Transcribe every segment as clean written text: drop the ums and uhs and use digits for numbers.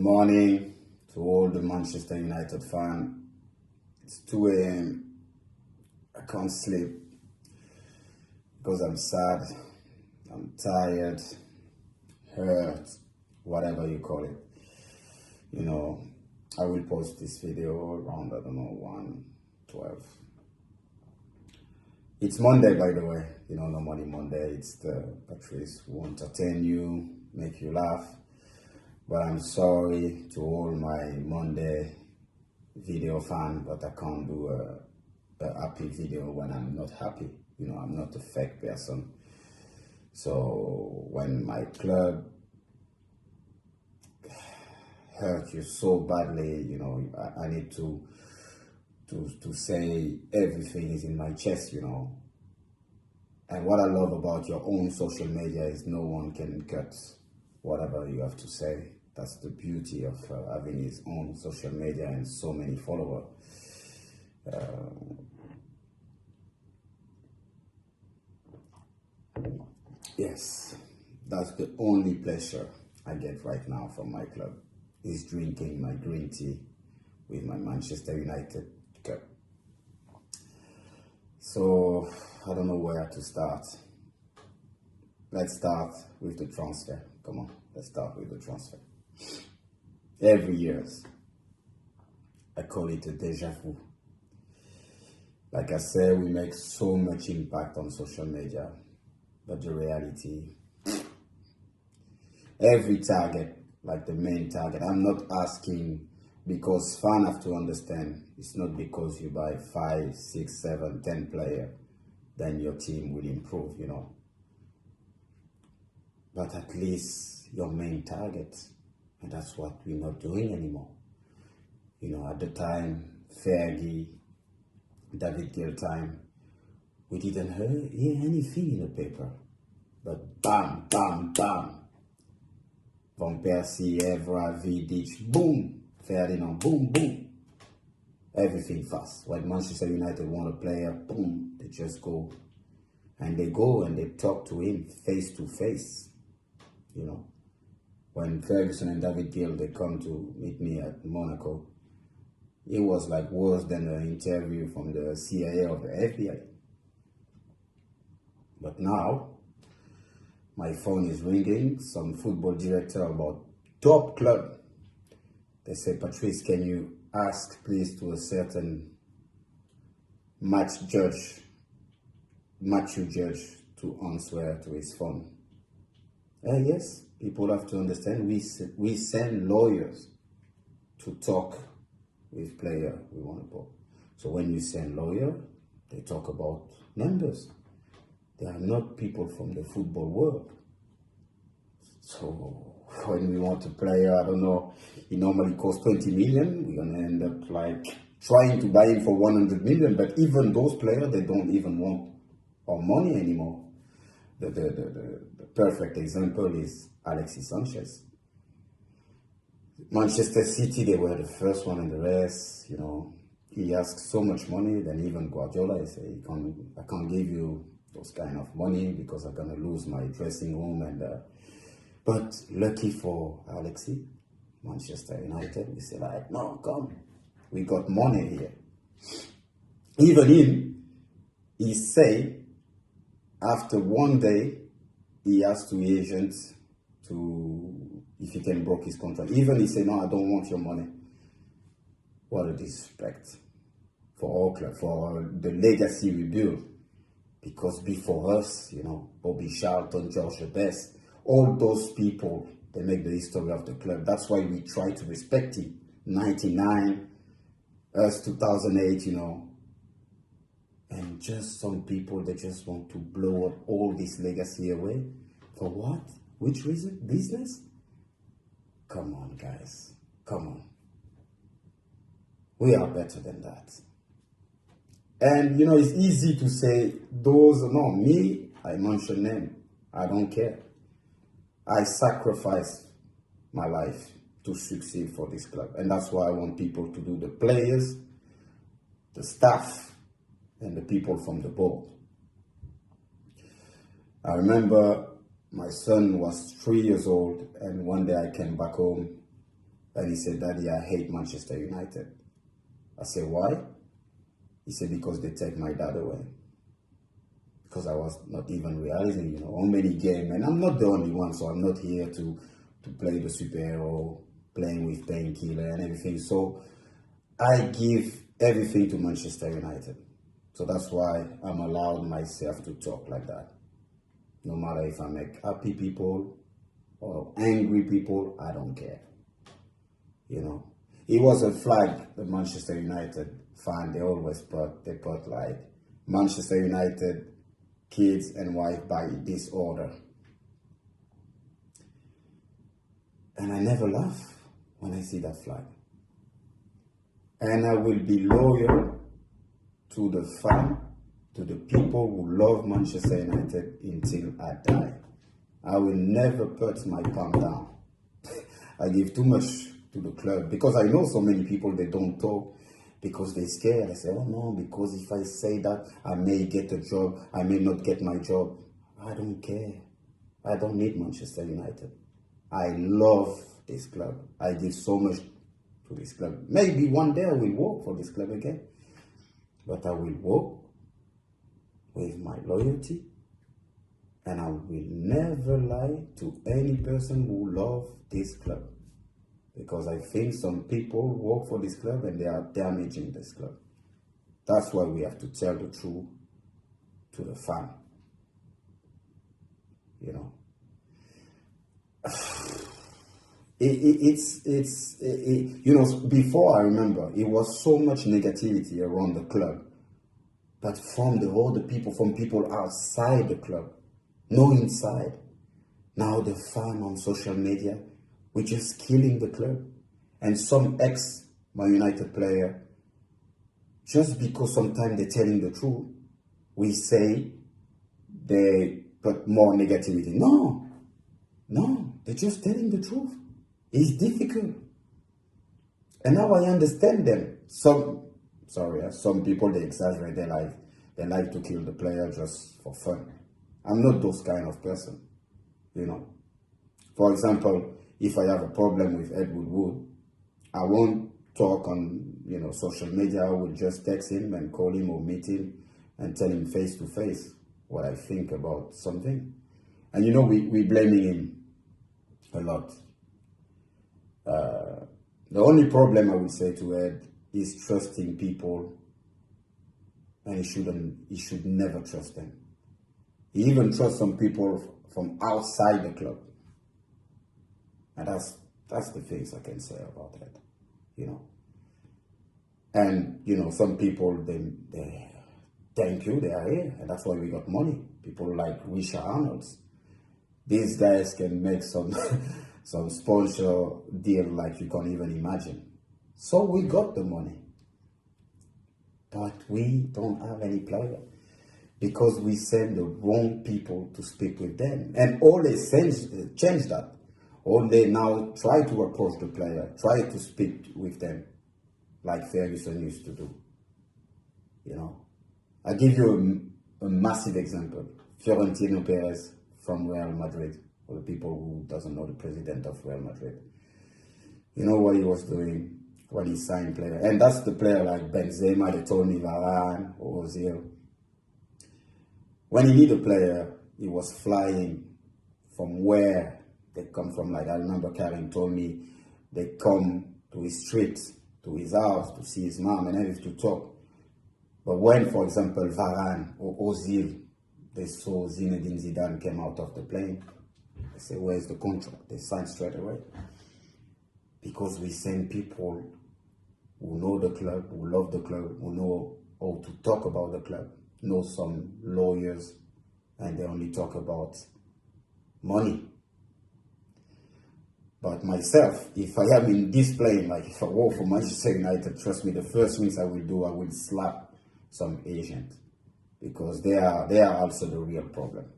morning to all the Manchester United fan. It's 2 a.m. I can't sleep because I'm sad, I'm tired, hurt, whatever you call it. I will post this video around, 1:12. It's Monday, by the way. Normally Monday, it's the Patrice who entertain you, make you laugh. But I'm sorry to all my Monday video fan, but I can't do a happy video when I'm not happy. I'm not a fake person. So when my club hurt you so badly, I need to say everything is in my chest, And what I love about your own social media is no one can cut whatever you have to say. That's the beauty of having his own social media and so many followers. Yes, that's the only pleasure I get right now from my club, is drinking my green tea with my Manchester United cup. So I don't know where to start. Let's start with the transfer. Come on, let's start with the transfer. Every year, I call it a deja vu. Like I said, we make so much impact on social media, but the reality, every target, like the main target, I'm not asking, because fans have to understand, it's not because you buy 5, 6, 7, 10 players, then your team will improve, But at least your main target, and that's what we're not doing anymore. At the time, Fergie, David Gill time, we didn't hear anything in the paper. But bam, bam, bam. Van Persie, Evra, Vidic, boom. Ferdinand, boom, boom. Everything fast. When Manchester United want a player, boom, they just go. And they go and they talk to him face to face. When Ferguson and David Gill, they come to meet me at Monaco, it was like worse than an interview from the CIA or the FBI. But now, my phone is ringing, some football director about top club. They say, Patrice, can you ask please to a certain Matthew Judge to answer to his phone. Yes, people have to understand, we send lawyers to talk with player we want to talk. So when you send lawyer, they talk about numbers. They are not people from the football world. So when we want a player, I don't know, he normally costs 20 million, we're going to end up like trying to buy him for 100 million, but even those players, they don't even want our money anymore. The perfect example is Alexis Sanchez. Manchester City, they were the first one in the race, He asked so much money, then even Guardiola, he said, I can't give you those kind of money because I'm going to lose my dressing room. But lucky for Alexis, Manchester United, we say like, no, come, we got money here. Even him, he say, after one day, he asked to agents if he can break his contract. Even he said, no, I don't want your money. What a disrespect for our club, for the legacy we built. Because before us, Bobby Charlton, George Best, all those people, they make the history of the club. That's why we try to respect him. 99, us 2008, And just some people, they just want to blow up all this legacy away. For what? Which reason? Business? Come on, guys. Come on. We are better than that. And, it's easy to say, me, I mention them. I don't care. I sacrificed my life to succeed for this club. And that's why I want people to do, the players, the staff, and the people from the board. I remember my son was 3 years old, and one day I came back home And he said, Daddy, I hate Manchester United. I said, why? He said, because they take my dad away. Because I was not even realizing, how many games. And I'm not the only one, so I'm not here to play the superhero, playing with painkiller and everything. So I give everything to Manchester United. So that's why I'm allowed myself to talk like that. No matter if I make happy people or angry people, I don't care. It was a flag the Manchester United fan, they always put like Manchester United kids and wife by disorder. And I never laugh when I see that flag. And I will be loyal to the fan, to the people who love Manchester United until I die. I will never put my palm down. I give too much to the club because I know so many people, they don't talk because they're scared. I say, oh no, because if I say that, I may get a job, I may not get my job. I don't care. I don't need Manchester United. I love this club. I give so much to this club. Maybe one day I will work for this club again, but I will work with my loyalty, and I will never lie to any person who loves this club, because I think some people work for this club and they are damaging this club. That's why we have to tell the truth to the fan. Before, I remember it was so much negativity around the club, but from all the people, from people outside the club, no inside. Now the fan on social media, we're just killing the club. And some ex-Man United player, just because sometimes they're telling the truth, we say they put more negativity. No, they're just telling the truth. It's difficult. And now I understand them. Some people, they exaggerate. They like to kill the player just for fun. I'm not those kind of person, For example, if I have a problem with Edward Wood, I won't talk on, social media. I will just text him and call him or meet him and tell him face to face what I think about something. And we blaming him a lot. The only problem I would say to Ed is trusting people, and he should never trust them. He even trusts some people from outside the club. And that's the things I can say about that, And, some people, they thank you, they are here, and that's why we got money. People like Richard Arnolds. These guys can make some some sponsor deal like you can't even imagine. So we got the money. But we don't have any player, because we send the wrong people to speak with them. And all they change that. All they now try to approach the player, try to speak with them, like Ferguson used to do. I give you a massive example. Florentino Perez from Real Madrid, for the people who doesn't know the president of Real Madrid. You know what he was doing when he signed player? And that's the player like Benzema, they told me, Varane, or Ozil. When he need a player, he was flying from where they come from. Like I remember Karim told me, they come to his street, to his house, to see his mom and everything, to talk. But when, for example, Varane or Ozil, they saw Zinedine Zidane came out of the plane, they say, where's the contract? They sign straight away. Because we send people who know the club, who love the club, who know how to talk about the club, know some lawyers, and they only talk about money. But myself, if I am in this plane, like if I work for Manchester United, trust me, the first things I will do, I will slap some agent, because they are also the real problem,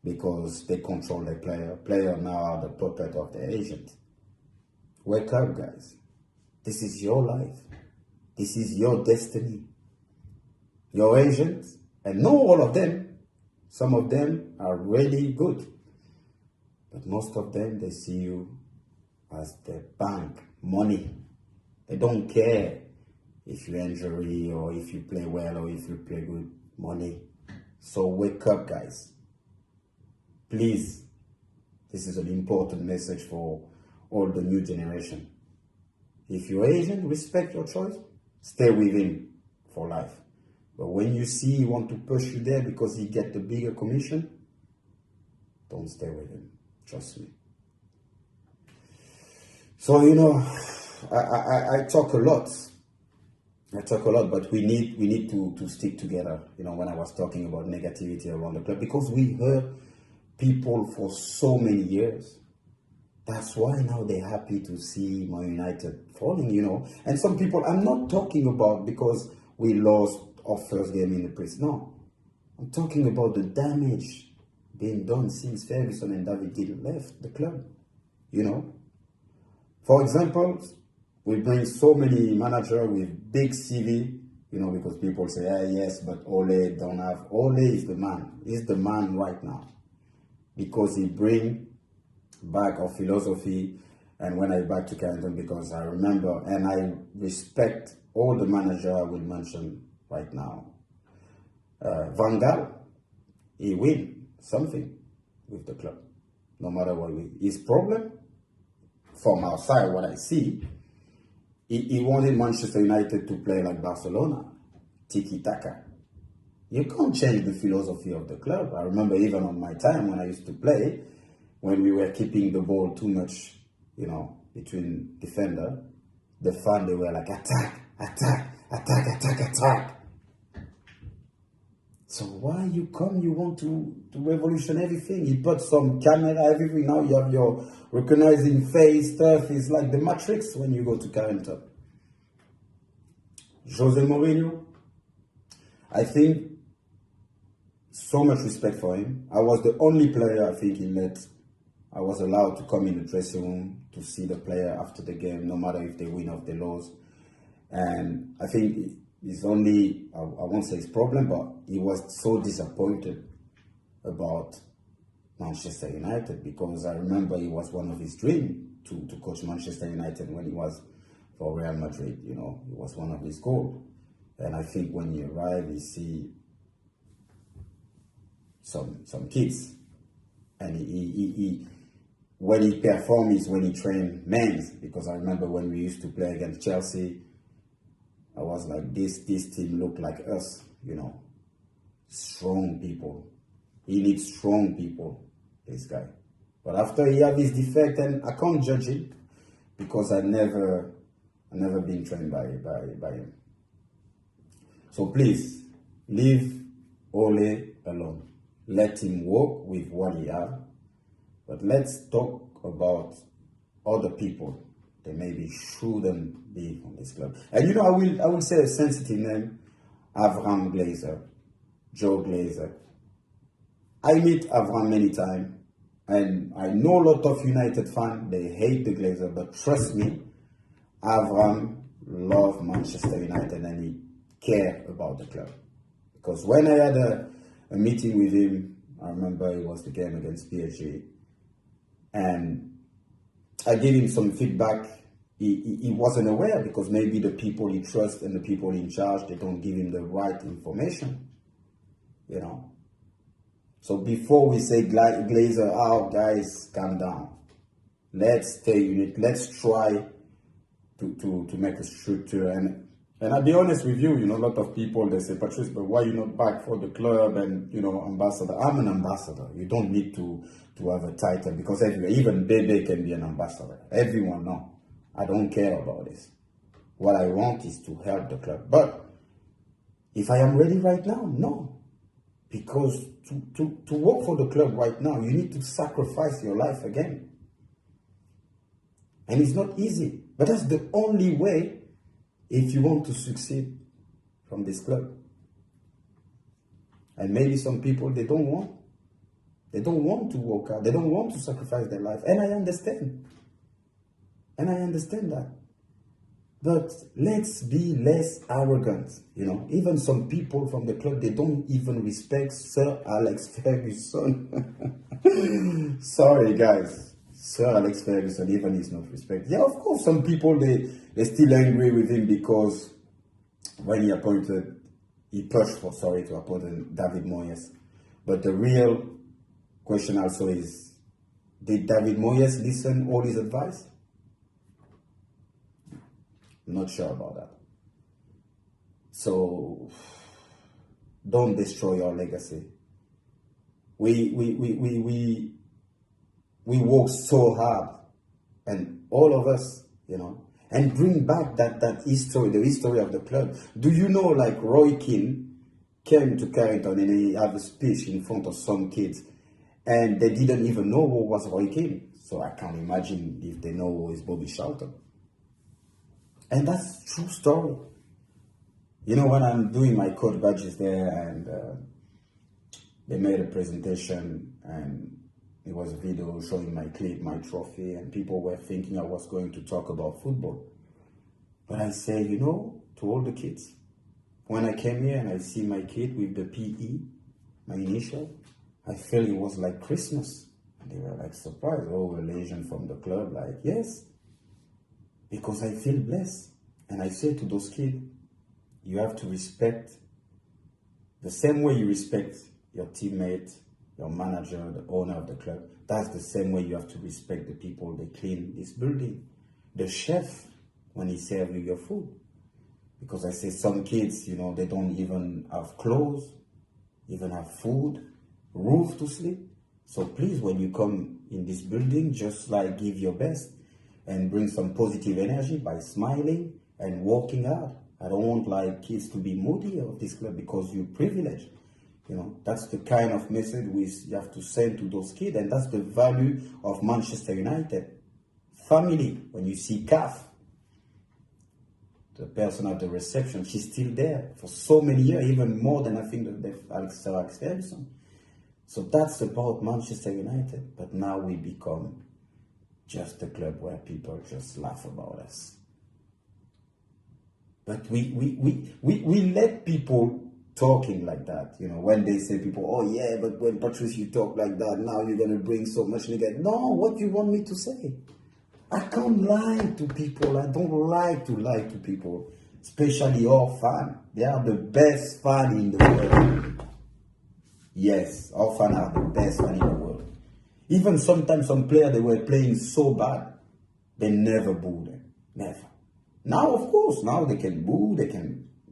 because they control the player. Player now are the puppet of the agent. Wake up, guys. This is your life. This is your destiny. Your agent, and not all of them, some of them are really good, but most of them, they see you as the bank, money. They don't care if you injury or if you play well or if you play good. Money. So wake up, guys. Please. This is an important message for all the new generation. If you're Asian, respect your choice. Stay with him for life. But when you see he want to push you there because he get the bigger commission, don't stay with him. Trust me. So, I talk a lot. But we need to stick together. When I was talking about negativity around the club, because we heard people for so many years. That's why now they're happy to see Man United falling, And some people, I'm not talking about because we lost our first game in the press. No. I'm talking about the damage being done since Ferguson and David Gill left the club. For example, we bring so many managers with big CV, because people say, yes, but Ole don't have. Ole is the man. He's the man right now. Because he bring back our philosophy. And when I back to Carrington, because I remember and I respect all the managers I will mention right now. Van Gaal, he win something with the club, no matter what. His problem, from outside, what I see, he wanted Manchester United to play like Barcelona, tiki-taka. You can't change the philosophy of the club. I remember even on my time when I used to play, when we were keeping the ball too much, between defender, the fan, they were like, attack, attack, attack, attack, attack. So why you want to revolution everything? You put some camera, everything. Now you have your recognizing face stuff. It's like the Matrix when you go to Carrington. Jose Mourinho, I think so much respect for him. I was the only player I think I was allowed to come in the dressing room to see the player after the game, no matter if they win or they lose. And I think it's only, I won't say his problem, but he was so disappointed about Manchester United, because I remember it was one of his dreams to coach Manchester United when he was for Real Madrid. It was one of his goals. And I think when he arrived, he see some kids, and he when he performed is when he trained men. Because I remember when we used to play against Chelsea, I was like, this team looked like us, strong people. He needs strong people, this guy. But after he had his defect, and I can't judge him because I never been trained by him. So please, leave Ole alone. Let him work with what he has. But let's talk about other people that maybe shouldn't be on this club. And I will say a sensitive name, Avram Glazer, Joe Glazer. I meet Avram many times, and I know a lot of United fans, they hate the Glazer, but trust me, Avram loves Manchester United and he cares about the club. Because when I had a meeting with him, I remember it was the game against PSG, and I gave him some feedback. He wasn't aware, because maybe the people he trusts and the people in charge, they don't give him the right information, So before we say Glazer, guys, calm down. Let's stay unit. Let's try to make a structure. And I'll be honest with you, a lot of people, they say, Patrice, but why you not back for the club and, ambassador? I'm an ambassador. You don't need to have a title, because even Bebe can be an ambassador. Everyone knows. I don't care about this. What I want is to help the club. But if I am ready right now, no. Because to work for the club right now, you need to sacrifice your life again. And it's not easy. But that's the only way if you want to succeed from this club. And maybe some people, they don't want to work out. They don't want to sacrifice their life. And I understand. that. But let's be less arrogant. Even some people from the club, they don't even respect Sir Alex Ferguson. Sorry, guys. Sir Alex Ferguson, even he's not respected. Yeah, of course, some people, they're still angry with him because when he pushed for, to appoint David Moyes. But the real question also is, did David Moyes listen all his advice? I'm not sure about that. So, don't destroy your legacy. We work so hard, and all of us, and bring back that history, the history of the club. Do you know, like Roy Keane came to Carrington and he had a speech in front of some kids, and they didn't even know who was Roy Keane. So I can't imagine if they know who is Bobby Charlton. And that's true story. When I'm doing my coach badges there, and they made a presentation, and it was a video showing my clip, my trophy, and people were thinking I was going to talk about football. But I say, to all the kids, when I came here and I see my kid with the PE, my initial, I felt it was like Christmas. And they were like surprised. Oh, a legend from the club. Like, yes, because I feel blessed. And I say to those kids, you have to respect the same way you respect your teammate, your manager, the owner of the club. That's the same way you have to respect the people that clean this building. The chef, when he serves you your food. Because I say some kids, they don't even have clothes, even have food, roof to sleep. So please, when you come in this building, just like give your best and bring some positive energy by smiling and working hard. I don't want like kids to be moody of this club because you're privileged. That's the kind of message you have to send to those kids, and that's the value of Manchester United. Family, when you see Kath, the person at the reception, she's still there for so many years, even more than I think Sir Alex Ferguson. So that's about Manchester United. But now we become just a club where people just laugh about us. But we let people talking like that, when they say people, oh yeah, but when Patrice, you talk like that, now you're going to bring so much negative. No, what do you want me to say? I can't lie to people. I don't like to lie to people, especially our fans. They are the best fan in the world. Yes, our fans are the best fan in the world. Even sometimes some players, they were playing so bad, they never booed them. Never. Now, of course, now they can boo,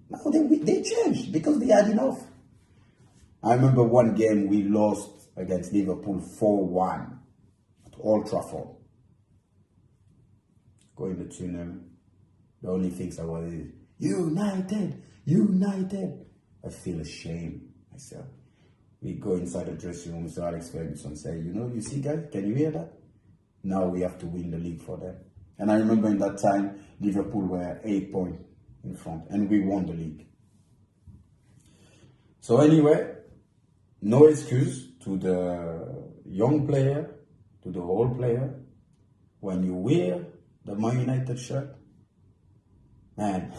now they changed because they had enough. I remember one game we lost against Liverpool 4-1 at Old Trafford. Going to tunnel. The only things I was is, United, United. I feel ashamed myself. We go inside the dressing room, Sir Alex Ferguson say, you see guys, can you hear that? Now we have to win the league for them. And I remember in that time, Liverpool were 8 points in front, and we won the league. So anyway, no excuse to the young player, to the old player. When you wear the Man United shirt, man,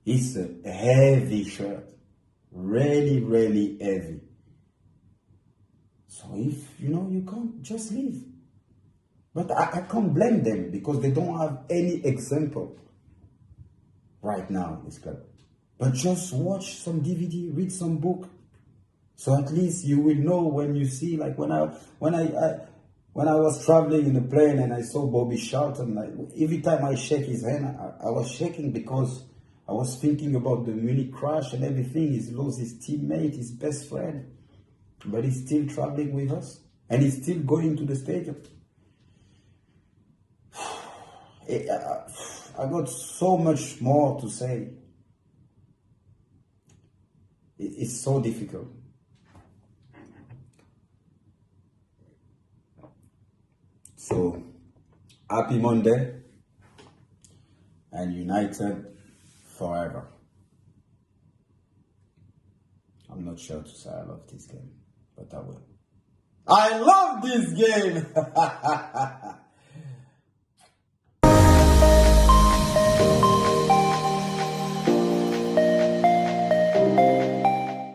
it's a heavy shirt. Really, really heavy. So if, you can't just leave. But I can't blame them because they don't have any example right now in this club. But just watch some DVD, read some book. So at least you will know when you see, like when I was traveling in the plane and I saw Bobby Charlton, every time I shake his hand, I was shaking because I was thinking about the Munich crash and everything. He's lost his teammate, his best friend, but he's still traveling with us and he's still going to the stadium. I got so much more to say. It's so difficult. So, happy Monday and United forever. I'm not sure to say I love this game, but I will. I love this game!